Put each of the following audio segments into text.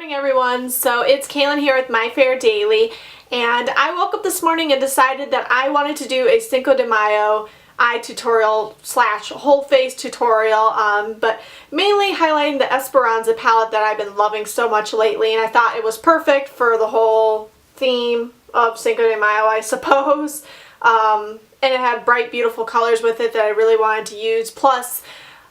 Morning everyone, so it's Kaylin here with MyFairDaily, and I woke up this morning and decided that I wanted to do a Cinco de Mayo eye tutorial slash whole face tutorial, but mainly highlighting the Esperanza palette that I've been loving so much lately, and I thought it was perfect for the whole theme of Cinco de Mayo, I suppose. And it had bright beautiful colors with it that I really wanted to use, plus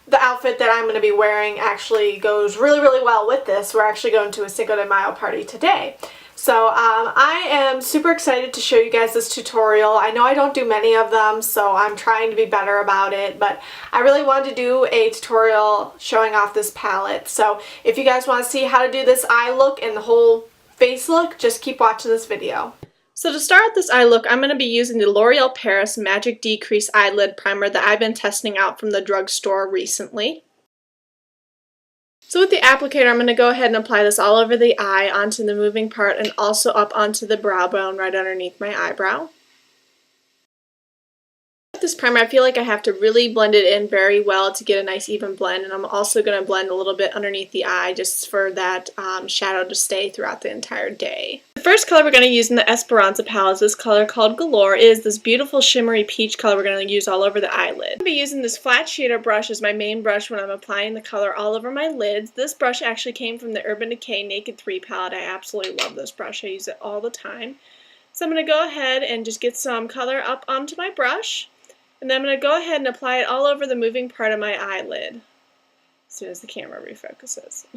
the outfit that I'm going to be wearing actually goes really well with this. We're actually going to a Cinco de Mayo party today. So I am super excited to show you guys this tutorial. I know I don't do many of them, so I'm trying to be better about it, but I really wanted to do a tutorial showing off this palette. So if you guys want to see how to do this eye look and the whole face look, just keep watching this video. So to start with this eye look, I'm going to be using the L'Oreal Paris Magic Decrease Eyelid Primer that I've been testing out from the drugstore recently. So with the applicator, I'm going to go ahead and apply this all over the eye, onto the moving part, and also up onto the brow bone right underneath my eyebrow. With this primer, I feel like I have to really blend it in very well to get a nice even blend, and I'm also going to blend a little bit underneath the eye just for that shadow to stay throughout the entire day. The first color we're going to use in the Esperanza palette is this color called Galore. It is this beautiful shimmery peach color we're going to use all over the eyelid. I'm going to be using this flat shader brush as my main brush when I'm applying the color all over my lids. This brush actually came from the Urban Decay Naked 3 palette. I absolutely love this brush. I use it all the time. So I'm going to go ahead and just get some color up onto my brush. And then I'm going to go ahead and apply it all over the moving part of my eyelid as soon as the camera refocuses.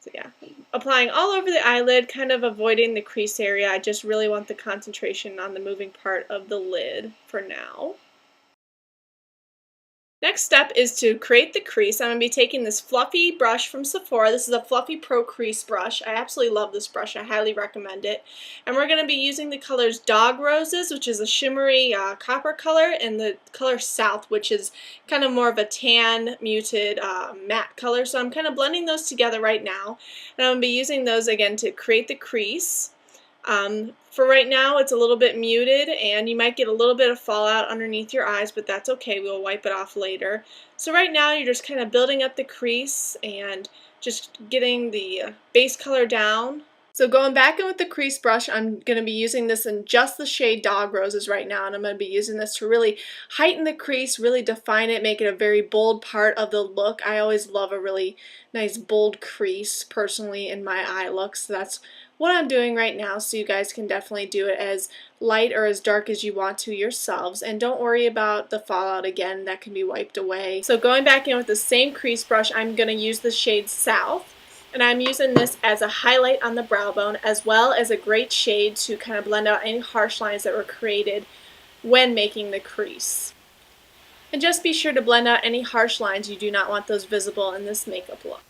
So yeah, applying all over the eyelid, kind of avoiding the crease area. I just really want the concentration on the moving part of the lid for now. Next step is to create the crease. I'm going to be taking this fluffy brush from Sephora. This is a Fluffy Pro Crease brush. I absolutely love this brush. I highly recommend it. And we're going to be using the colors Dog Roses, which is a shimmery copper color, and the color South, which is kind of more of a tan, muted, matte color. So I'm kind of blending those together right now. And I'm going to be using those again to create the crease. For right now, it's a little bit muted, and you might get a little bit of fallout underneath your eyes, but that's okay. We'll wipe it off later. So right now, you're just kind of building up the crease and just getting the base color down. So going back in with the crease brush, I'm going to be using this in just the shade Dog Roses right now, and I'm going to be using this to really heighten the crease, really define it, make it a very bold part of the look. I always love a really nice bold crease, personally, in my eye look, so that's what I'm doing right now, so you guys can definitely do it as light or as dark as you want to yourselves, and don't worry about the fallout again, that can be wiped away. So going back in with the same crease brush, I'm going to use the shade South, and I'm using this as a highlight on the brow bone, as well as a great shade to kind of blend out any harsh lines that were created when making the crease. And just be sure to blend out any harsh lines. You do not want those visible in this makeup look.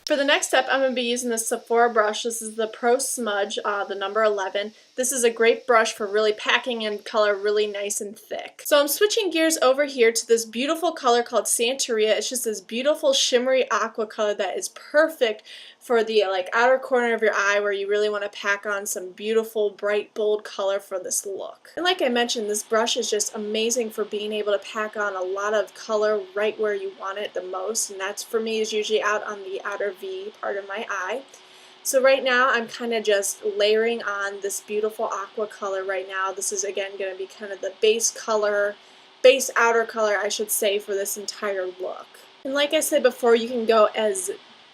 For the next step, I'm going to be using the Sephora brush. This is the Pro Smudge, the number 11. This is a great brush for really packing in color really nice and thick. So I'm switching gears over here to this beautiful color called Santeria. It's just this beautiful shimmery aqua color that is perfect for the outer corner of your eye where you really want to pack on some beautiful, bright, bold color for this look. And like I mentioned, this brush is just amazing for being able to pack on a lot of color right where you want it the most, and that's for me is usually out on the outer V part of my eye. So right now I'm kind of just layering on this beautiful aqua color right now. This is again going to be kind of the base color, base outer color I should say, for this entire look. And like I said before, you can go as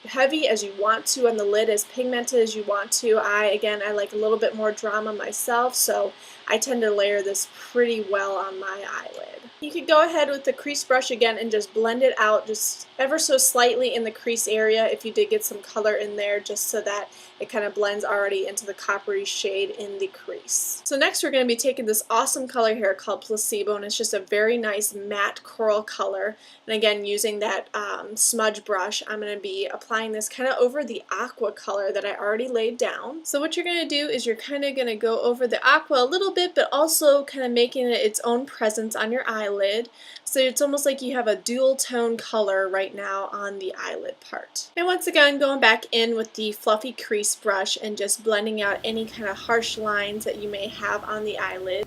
heavy as you want to on the lid, as pigmented as you want to. I like a little bit more drama myself, so I tend to layer this pretty well on my eyelid. You could go ahead with the crease brush again and just blend it out just ever so slightly in the crease area if you did get some color in there, just so that it kind of blends already into the coppery shade in the crease. So next we're going to be taking this awesome color here called Placebo, and it's just a very nice matte coral color. And again, using that smudge brush, I'm going to be applying this kind of over the aqua color that I already laid down. So what you're going to do is you're kind of going to go over the aqua a little bit, but also kind of making it its own presence on your eyelid. So it's almost like you have a dual tone color right now on the eyelid part. And once again, going back in with the fluffy crease brush and just blending out any kind of harsh lines that you may have on the eyelid.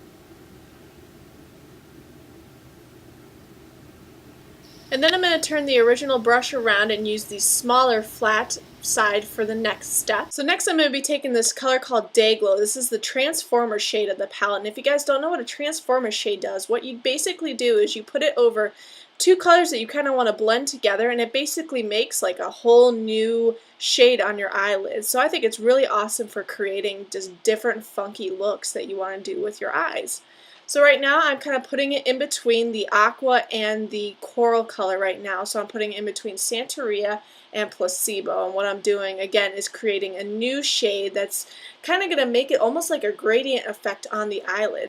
And then I'm going to turn the original brush around and use the smaller flat side for the next step. So next I'm going to be taking this color called Day Glow. This is the Transformer shade of the palette. And if you guys don't know what a Transformer shade does, what you basically do is you put it over two colors that you kind of want to blend together, and it basically makes like a whole new shade on your eyelids. So I think it's really awesome for creating just different funky looks that you want to do with your eyes. So right now I'm kind of putting it in between the aqua and the coral color right now. So I'm putting it in between Santeria and Placebo. And what I'm doing again is creating a new shade that's kind of going to make it almost like a gradient effect on the eyelid.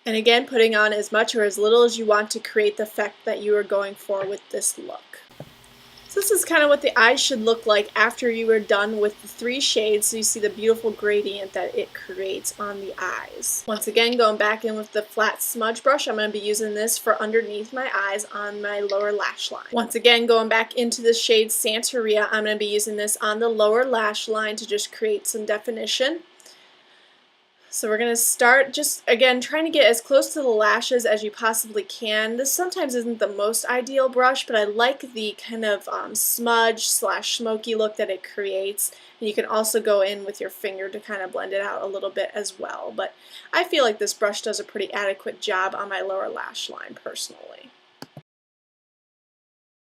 And again, putting on as much or as little as you want to create the effect that you are going for with this look. So this is kind of what the eyes should look like after you are done with the three shades, so you see the beautiful gradient that it creates on the eyes. Once again, going back in with the flat smudge brush, I'm going to be using this for underneath my eyes on my lower lash line. Once again, going back into the shade Santeria, I'm going to be using this on the lower lash line to just create some definition. So we're going to start just, again, trying to get as close to the lashes as you possibly can. This sometimes isn't the most ideal brush, but I like the kind of smudge slash smoky look that it creates. And you can also go in with your finger to kind of blend it out a little bit as well. But I feel like this brush does a pretty adequate job on my lower lash line personally.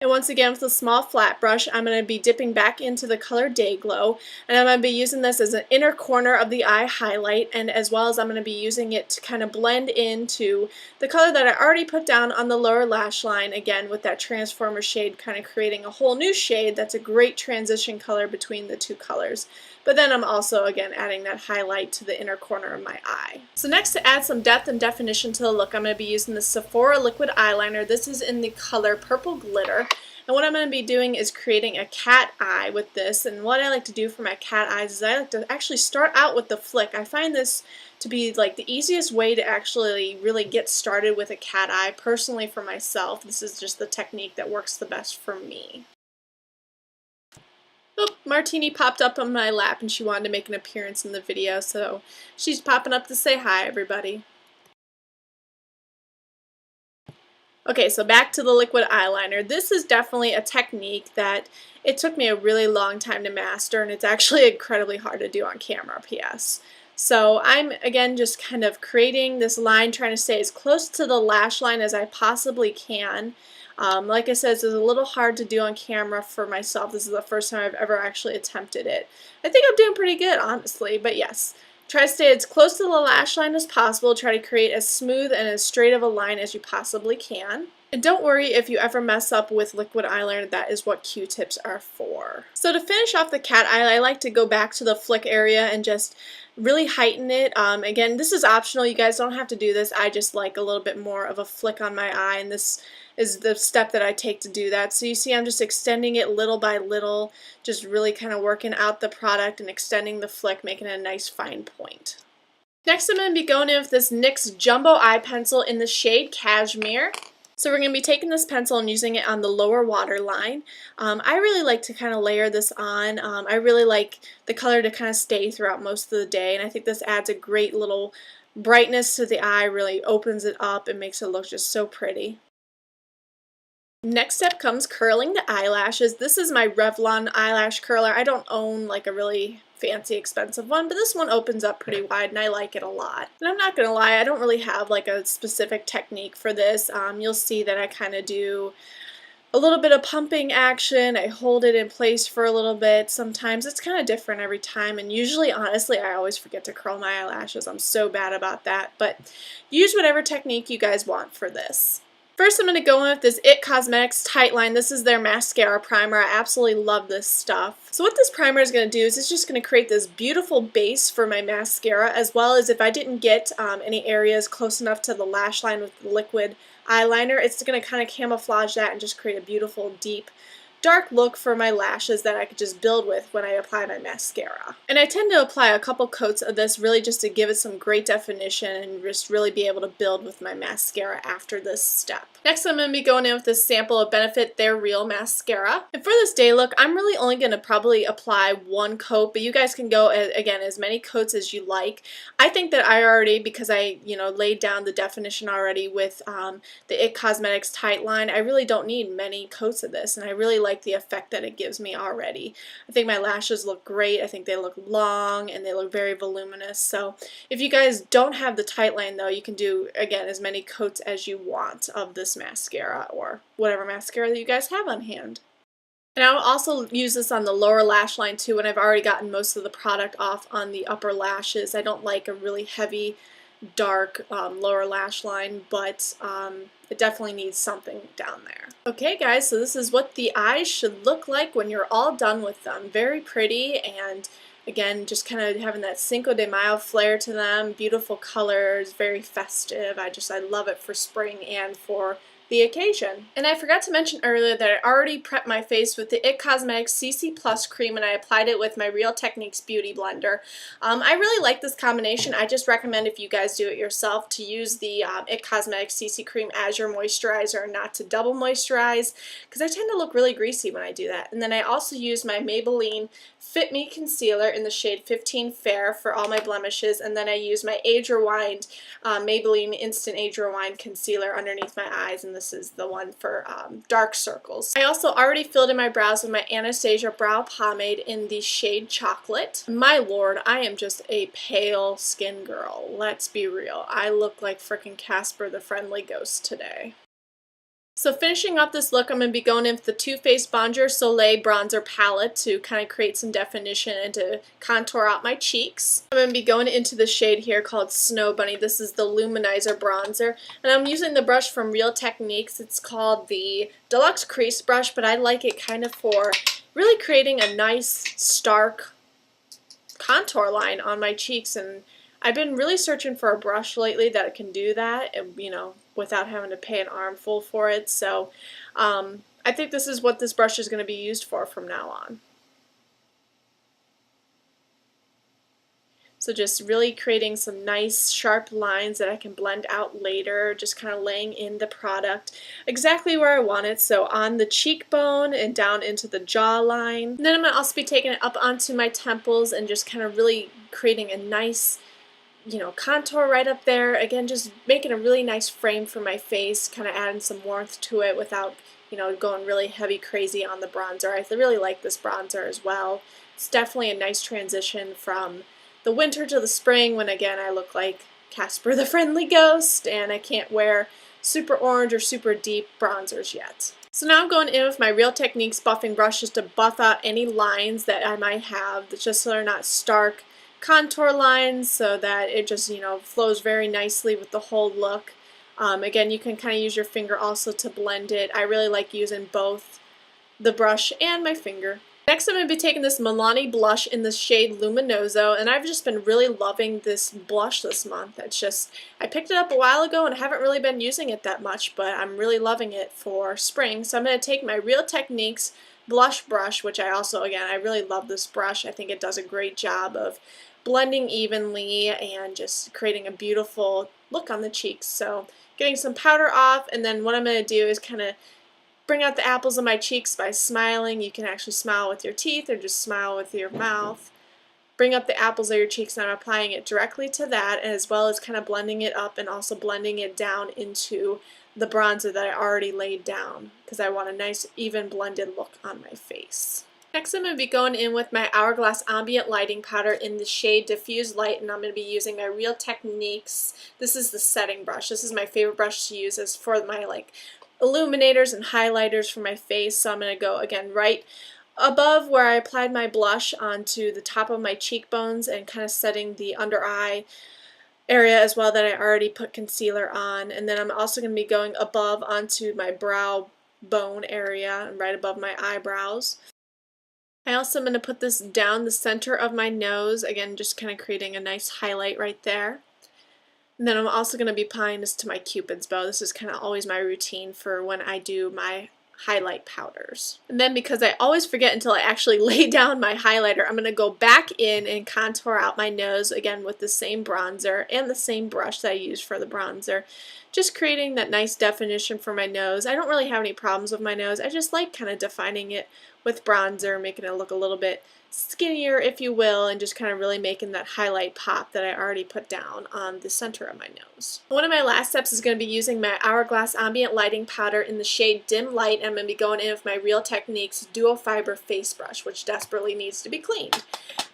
And once again, with a small flat brush, I'm going to be dipping back into the color Day Glow, and I'm going to be using this as an inner corner of the eye highlight, and as well as I'm going to be using it to kind of blend into the color that I already put down on the lower lash line, again with that Transformer shade, kind of creating a whole new shade that's a great transition color between the two colors. But then I'm also, again, adding that highlight to the inner corner of my eye. So next, to add some depth and definition to the look, I'm going to be using the Sephora liquid eyeliner. This is in the color Purple Glitter. And what I'm going to be doing is creating a cat eye with this. And what I like to do for my cat eyes is I like to actually start out with the flick. I find this to be like the easiest way to actually really get started with a cat eye. Personally, for myself, this is just the technique that works the best for me. Oh, Martini popped up on my lap and she wanted to make an appearance in the video, so she's popping up to say hi, everybody. Okay, so back to the liquid eyeliner. This is definitely a technique that it took me a really long time to master, and it's actually incredibly hard to do on camera, P.S. So I'm, again, just kind of creating this line, trying to stay as close to the lash line as I possibly can. Like I said, it's a little hard to do on camera for myself. This is the first time I've ever actually attempted it. I think I'm doing pretty good, honestly, but yes. Try to stay as close to the lash line as possible. Try to create as smooth and as straight of a line as you possibly can. And don't worry if you ever mess up with liquid eyeliner, that is what Q-tips are for. So to finish off the cat eye, I like to go back to the flick area and just really heighten it. Again, this is optional. You guys don't have to do this. I just like a little bit more of a flick on my eye, and this is the step that I take to do that. So you see I'm just extending it little by little, just really kind of working out the product and extending the flick, making it a nice fine point. Next I'm going to be going in with this NYX Jumbo Eye Pencil in the shade Cashmere. So we're going to be taking this pencil and using it on the lower waterline. I really like to kind of layer this on. I really like the color to kind of stay throughout most of the day, and I think this adds a great little brightness to the eye, really opens it up and makes it look just so pretty. Next step comes curling the eyelashes. This is my Revlon eyelash curler. I don't own like a really fancy expensive one, but this one opens up pretty wide and I like it a lot. And I'm not gonna lie, I don't really have like a specific technique for this. You'll see that I kind of do a little bit of pumping action. I hold it in place for a little bit. Sometimes it's kind of different every time, and usually, honestly, I always forget to curl my eyelashes. I'm so bad about that, but use whatever technique you guys want for this. First, I'm going to go in with this IT Cosmetics Tight Line. This is their mascara primer. I absolutely love this stuff. So what this primer is going to do is it's just going to create this beautiful base for my mascara, as well as if I didn't get any areas close enough to the lash line with the liquid eyeliner, it's going to kind of camouflage that and just create a beautiful, deep dark look for my lashes that I could just build with when I apply my mascara. And I tend to apply a couple coats of this really just to give it some great definition and just really be able to build with my mascara after this step. Next, I'm going to be going in with this sample of Benefit They're Real mascara. And for this day look, I'm really only going to probably apply one coat, but you guys can go, again, as many coats as you like. I think that I already, because I, laid down the definition already with the IT Cosmetics Tight Line, I really don't need many coats of this, and I really like the effect that it gives me already. I think my lashes look great. I think they look long and they look very voluminous. So if you guys don't have the tight line though, you can do, again, as many coats as you want of this mascara or whatever mascara that you guys have on hand. And I'll also use this on the lower lash line too, when I've already gotten most of the product off on the upper lashes. I don't like a really heavy, dark lower lash line, but it definitely needs something down there. Okay guys, so this is what the eyes should look like when you're all done with them. Very pretty, and again, just kind of having that Cinco de Mayo flair to them. Beautiful colors, very festive. I love it for spring and for the occasion. And I forgot to mention earlier that I already prepped my face with the IT Cosmetics CC Plus cream, and I applied it with my Real Techniques Beauty Blender. I really like this combination. I just recommend, if you guys do it yourself, to use the IT Cosmetics CC cream as your moisturizer and not to double moisturize, because I tend to look really greasy when I do that. And then I also use my Maybelline Fit Me Concealer in the shade 15 Fair for all my blemishes, and then I use my Age Rewind Maybelline Instant Age Rewind Concealer underneath my eyes, and this is the one for dark circles. I also already filled in my brows with my Anastasia Brow Pomade in the shade Chocolate. My lord, I am just a pale skin girl. Let's be real. I look like frickin' Casper the Friendly Ghost today. So finishing up this look, I'm going to be going in with the Too Faced Bonjour Soleil Bronzer Palette to kind of create some definition and to contour out my cheeks. I'm going to be going into the shade here called Snow Bunny. This is the Luminizer Bronzer, and I'm using the brush from Real Techniques. It's called the Deluxe Crease Brush, but I like it kind of for really creating a nice, stark contour line on my cheeks, and I've been really searching for a brush lately that can do that, without having to pay an armful for it. So I think this is what this brush is going to be used for from now on. So just really creating some nice sharp lines that I can blend out later, just kind of laying in the product exactly where I want it, so on the cheekbone and down into the jawline. And then I'm going to also be taking it up onto my temples and just kind of really creating a nice contour right up there. Again, just making a really nice frame for my face, kind of adding some warmth to it without, going really heavy crazy on the bronzer. I really like this bronzer as well. It's definitely a nice transition from the winter to the spring when, again, I look like Casper the Friendly Ghost and I can't wear super orange or super deep bronzers yet. So now I'm going in with my Real Techniques buffing brush just to buff out any lines that I might have, just so they're not stark contour lines, so that it just flows very nicely with the whole look. Again, you can kind of use your finger also to blend it. I really like using both the brush and my finger. Next, I'm going to be taking this Milani blush in the shade Luminoso, and I've just been really loving this blush this month. I picked it up a while ago and haven't really been using it that much, but I'm really loving it for spring. So I'm going to take my Real Techniques blush brush, which I really love this brush. I think it does a great job of blending evenly and just creating a beautiful look on the cheeks. So getting some powder off, and then what I'm going to do is kind of bring out the apples of my cheeks by smiling. You can actually smile with your teeth or just smile with your mouth. Bring up the apples of your cheeks, and I'm applying it directly to that, as well as kind of blending it up and also blending it down into the bronzer that I already laid down, because I want a nice even blended look on my face. Next, I'm going to be going in with my Hourglass Ambient Lighting Powder in the shade Diffuse Light, and I'm going to be using my Real Techniques. This is the setting brush. This is my favorite brush to use as for my illuminators and highlighters for my face. So I'm going to go again right above where I applied my blush onto the top of my cheekbones and kind of setting the under eye area as well that I already put concealer on. And then I'm also going to be going above onto my brow bone area and right above my eyebrows. I also am going to put this down the center of my nose, again just kind of creating a nice highlight right there. And then I'm also going to be applying this to my Cupid's bow. This is kind of always my routine for when I do my highlight powders. And then because I always forget until I actually lay down my highlighter, I'm going to go back in and contour out my nose again with the same bronzer and the same brush that I used for the bronzer. Just creating that nice definition for my nose. I don't really have any problems with my nose. I just like kind of defining it with bronzer, making it look a little bit skinnier, if you will, and just kind of really making that highlight pop that I already put down on the center of my nose. One of my last steps is going to be using my Hourglass Ambient Lighting Powder in the shade Dim Light, and I'm going to be going in with my Real Techniques Duo Fiber Face Brush, which desperately needs to be cleaned.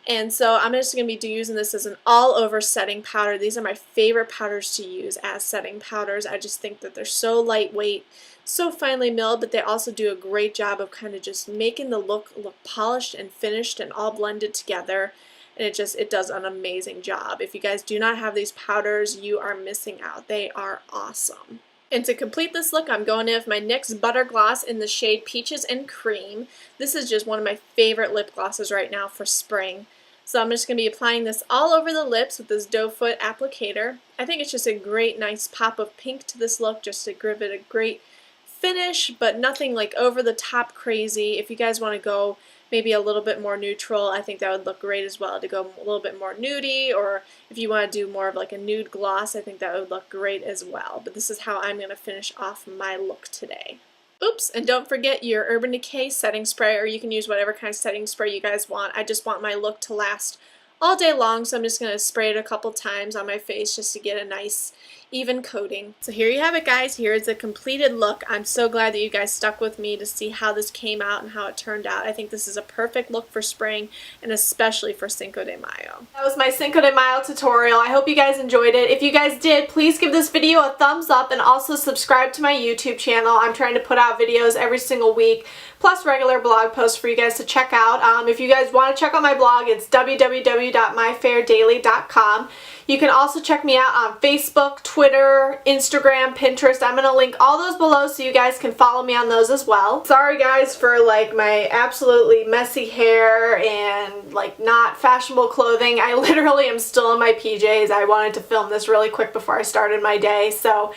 And so I'm just going to be using this as an all-over setting powder. These are my favorite powders to use as setting powders. I just think that they're so lightweight, so finely milled, but they also do a great job of kind of just making the look polished and finished and all blended together. And it does an amazing job. If you guys do not have these powders, you are missing out. They are awesome. And to complete this look, I'm going in with my NYX Butter Gloss in the shade Peaches and Cream. This is just one of my favorite lip glosses right now for spring. So I'm just going to be applying this all over the lips with this doe foot applicator. I think it's just a great, nice pop of pink to this look, just to give it a great finish, but nothing like over the top crazy. If you guys want to go maybe a little bit more neutral, I think that would look great as well, to go a little bit more nudie, or if you want to do more of like a nude gloss, I think that would look great as well. But this is how I'm going to finish off my look today. Oops, and don't forget your Urban Decay setting spray, or you can use whatever kind of setting spray you guys want. I just want my look to last all day long, so I'm just going to spray it a couple times on my face just to get a nice even coating. So here you have it, guys. Here is the completed look. I'm so glad that you guys stuck with me to see how this came out and how it turned out. I think this is a perfect look for spring, and especially for Cinco de Mayo. That was my Cinco de Mayo tutorial. I hope you guys enjoyed it. If you guys did, please give this video a thumbs up and also subscribe to my YouTube channel. I'm trying to put out videos every single week, plus regular blog posts for you guys to check out. If you guys want to check out my blog, it's www.myfairdaily.com. You can also check me out on Facebook, Twitter, Instagram, Pinterest. I'm going to link all those below so you guys can follow me on those as well. Sorry guys for like my absolutely messy hair and like not fashionable clothing. I literally am still in my PJs. I wanted to film this really quick before I started my day, so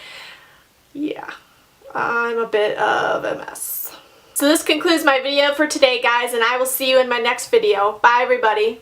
yeah, I'm a bit of a mess. So this concludes my video for today, guys, and I will see you in my next video. Bye everybody.